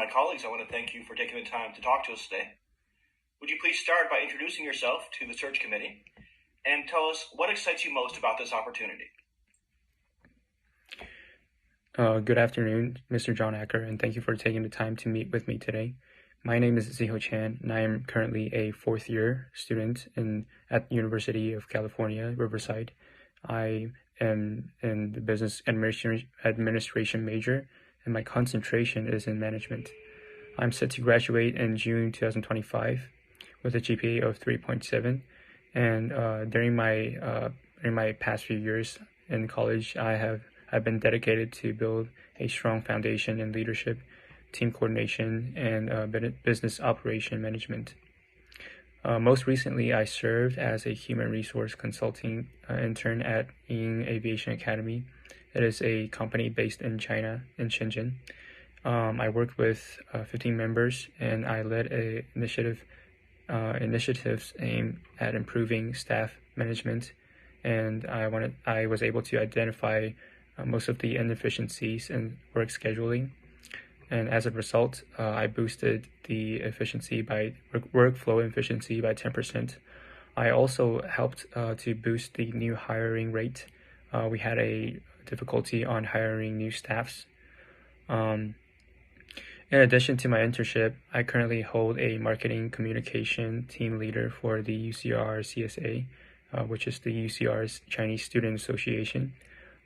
of my colleagues, I want to thank you for taking the time to talk to us today. Would you please start by introducing yourself to the search committee and tell us what excites you most about this opportunity? Good afternoon, Mr. John Acker, and thank you for taking the time to meet with me today. My name is Ziho Chan, and I am currently a fourth-year student at the University of California, Riverside. I am in the business administration major, and my concentration is in management. I'm set to graduate in June 2025 with a GPA of 3.7, and during my past few years in college, I've been dedicated to build a strong foundation in leadership, team coordination, and business operation management. Most recently, I served as a human resource consulting intern at Ying Aviation Academy. It is a company based in China, in Shenzhen. I worked with 15 members, and I led initiatives aimed at improving staff management, and I was able to identify most of the inefficiencies in work scheduling, and as a result, I boosted the workflow efficiency by 10%. I also helped to boost the new hiring rate. We had a difficulty on hiring new staffs. In addition to my internship, I currently hold a marketing communication team leader for the UCR CSA, which is the UCR's Chinese Student Association.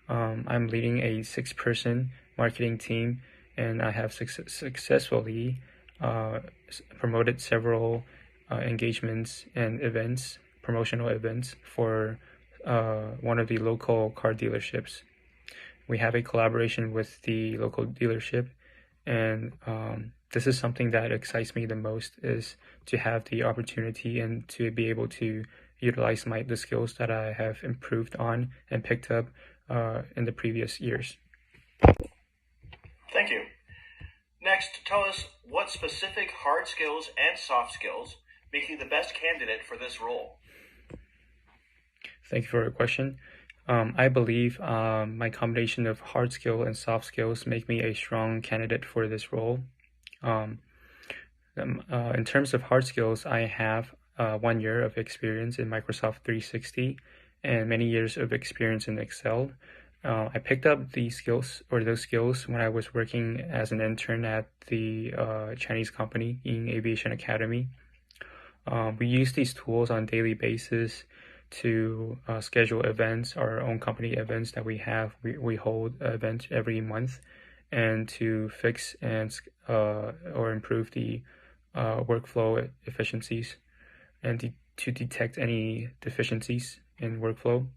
I'm leading a 6-person marketing team, and I have successfully promoted several engagements and promotional events for one of the local car dealerships. We have a collaboration with the local dealership, and this is something that excites me the most, is to have the opportunity and to be able to utilize the skills that I have improved on and picked up in the previous years. Thank you. Next, tell us what specific hard skills and soft skills make you the best candidate for this role. Thank you for your question. I believe my combination of hard skill and soft skills make me a strong candidate for this role. In terms of hard skills, I have 1 year of experience in Microsoft 360 and many years of experience in Excel. I picked up those skills when I was working as an intern at the Chinese company Ying Aviation Academy. We use these tools on a daily basis to schedule events, our own company events that we have. We hold events every month, and to fix and or improve the workflow efficiencies, and to detect any deficiencies in workflow.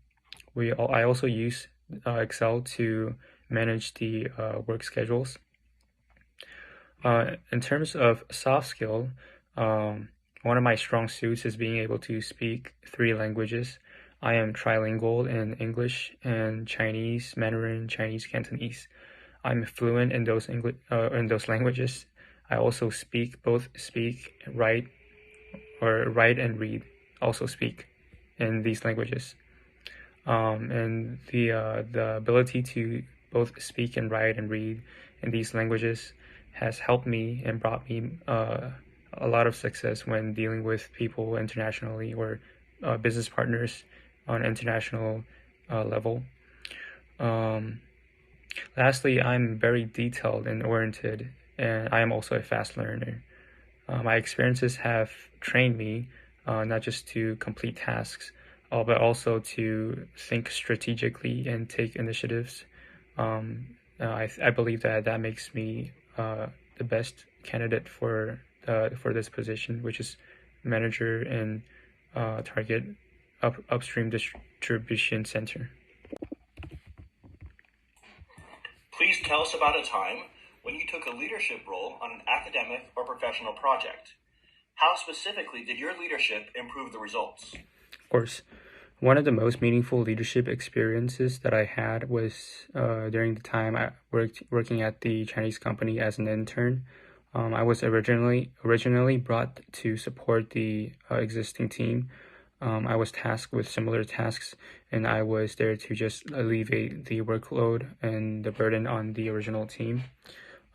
I also use Excel to manage the work schedules. In terms of soft skill, one of my strong suits is being able to speak 3 languages. I am trilingual in English and Chinese, Mandarin, Chinese, Cantonese. I'm fluent in those languages. I also write and read. Also speak in these languages. And the ability to both speak and write and read in these languages has helped me and brought me a lot of success when dealing with people internationally, or business partners on international level. Lastly, I'm very detailed and oriented, and I am also a fast learner. My experiences have trained me not just to complete tasks, but also to think strategically and take initiatives. I believe that makes me the best candidate for this position, which is manager in Target Upstream Distribution Center. Please tell us about a time when you took a leadership role on an academic or professional project. How specifically did your leadership improve the results? Of course. One of the most meaningful leadership experiences that I had was during the time I working at the Chinese company as an intern. I was originally brought to support the existing team. I was tasked with similar tasks, and I was there to just alleviate the workload and the burden on the original team.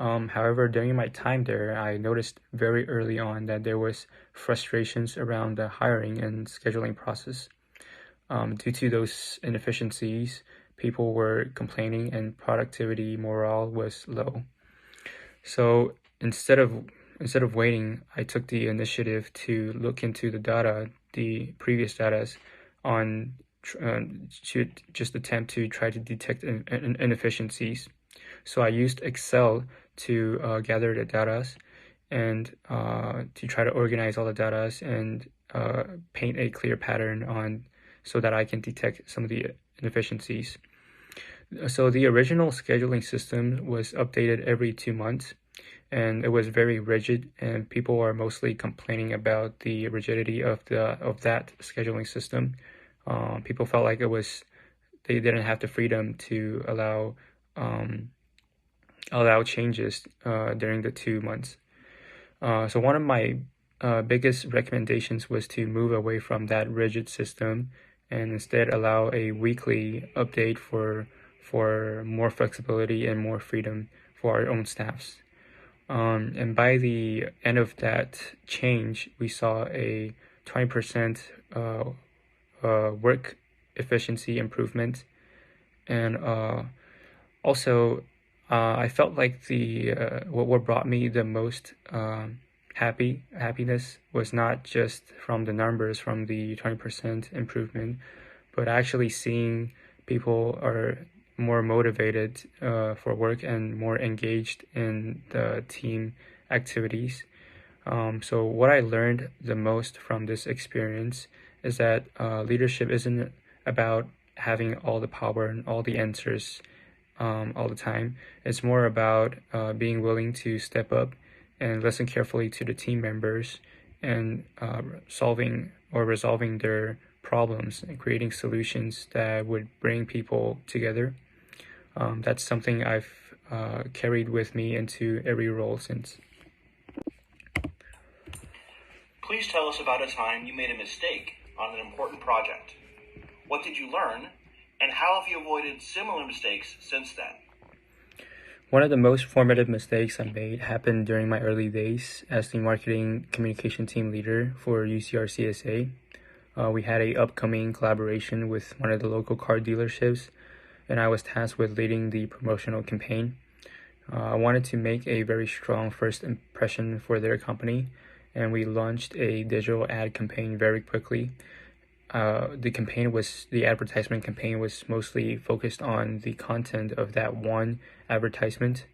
However, during my time there, I noticed very early on that there was frustrations around the hiring and scheduling process. Due to those inefficiencies, people were complaining and productivity morale was low. So instead of waiting, I took the initiative to look into the previous data, on to just attempt to try to detect inefficiencies. So I used Excel to gather the data and to try to organize all the data and paint a clear pattern on so that I can detect some of the inefficiencies. So the original scheduling system was updated every 2 months, and it was very rigid, and people are mostly complaining about the rigidity of that scheduling system. People felt like they didn't have the freedom to allow changes during the 2 months. So one of my biggest recommendations was to move away from that rigid system and instead allow a weekly update for more flexibility and more freedom for our own staffs. And by the end of that change, we saw a 20% work efficiency improvement, and also I felt like the what brought me the most happiness was not just from the numbers, from the 20% improvement, but actually seeing people are more motivated for work and more engaged in the team activities. So what I learned the most from this experience is that leadership isn't about having all the power and all the answers all the time. It's more about being willing to step up and listen carefully to the team members and resolving their problems and creating solutions that would bring people together. That's something I've carried with me into every role since. Please tell us about a time you made a mistake on an important project. What did you learn, and how have you avoided similar mistakes since then? One of the most formative mistakes I made happened during my early days as the marketing communication team leader for UCR CSA. We had an upcoming collaboration with one of the local car dealerships, and I was tasked with leading the promotional campaign. I wanted to make a very strong first impression for their company, and we launched a digital ad campaign very quickly. The advertisement campaign was mostly focused on the content of that one advertisement.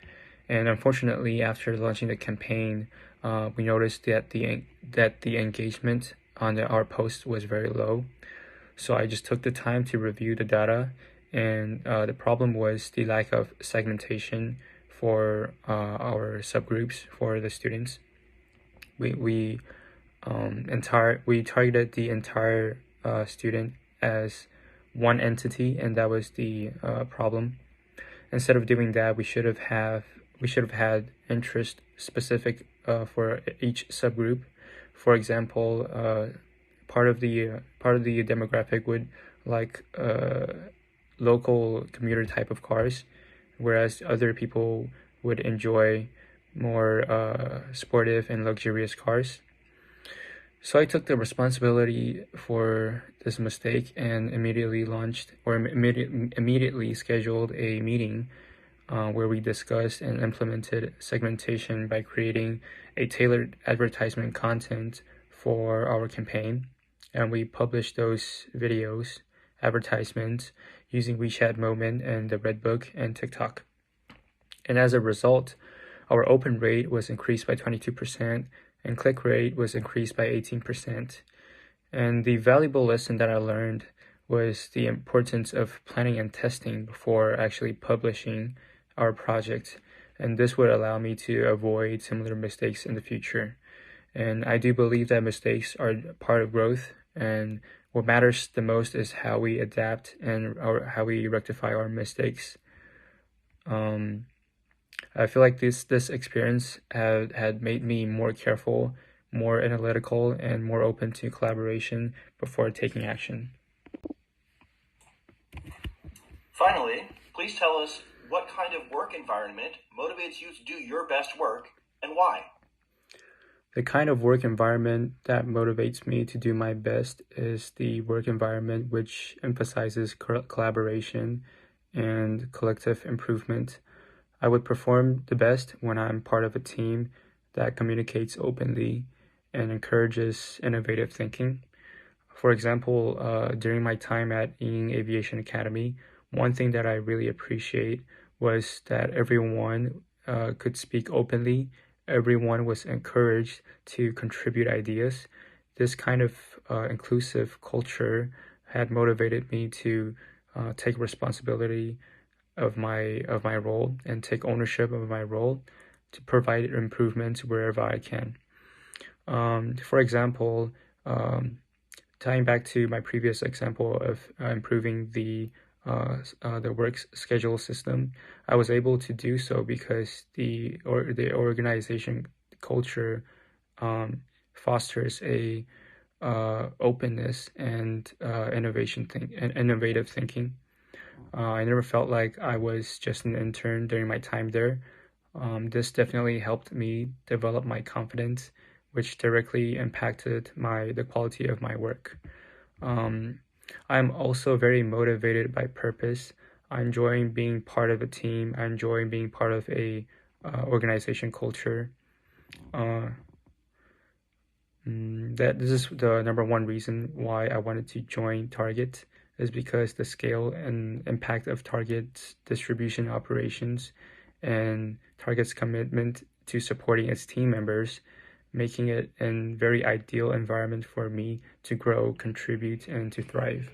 And unfortunately, after launching the campaign, we noticed that the engagement on our post was very low. So I just took the time to review the data, and the problem was the lack of segmentation for our subgroups for the students. We targeted the entire student as one entity, and that was the problem. Instead of doing that, we should have had interest specific for each subgroup. For example, part of the demographic would like local commuter type of cars, whereas other people would enjoy more sportive and luxurious cars. So I took the responsibility for this mistake and immediately scheduled a meeting where we discussed and implemented segmentation by creating a tailored advertisement content for our campaign. And we published those advertisements using WeChat Moment and the Redbook and TikTok. And as a result, our open rate was increased by 22%, and click rate was increased by 18%. And the valuable lesson that I learned was the importance of planning and testing before actually publishing our project. And this would allow me to avoid similar mistakes in the future. And I do believe that mistakes are part of growth, and what matters the most is how we adapt and how we rectify our mistakes. I feel like this experience had made me more careful, more analytical, and more open to collaboration before taking action. Finally, please tell us What kind of work environment motivates you to do your best work, and why? The kind of work environment that motivates me to do my best is the work environment which emphasizes collaboration and collective improvement. I would perform the best when I'm part of a team that communicates openly and encourages innovative thinking. For example, during my time at Ying Aviation Academy, one thing that I really appreciate was that everyone could speak openly. Everyone was encouraged to contribute ideas. This kind of inclusive culture had motivated me to take responsibility of my role and take ownership of my role to provide improvements wherever I can. For example, tying back to my previous example of improving the work schedule system, I was able to do so because the organization culture fosters a openness and innovative thinking. I never felt like I was just an intern during my time there. This definitely helped me develop my confidence, which directly impacted the quality of my work. I'm also very motivated by purpose. I enjoy being part of a team. I enjoy being part of a organization culture. That this is the number one reason why I wanted to join Target is because the scale and impact of Target's distribution operations and Target's commitment to supporting its team members, making it a very ideal environment for me to grow, contribute, and to thrive.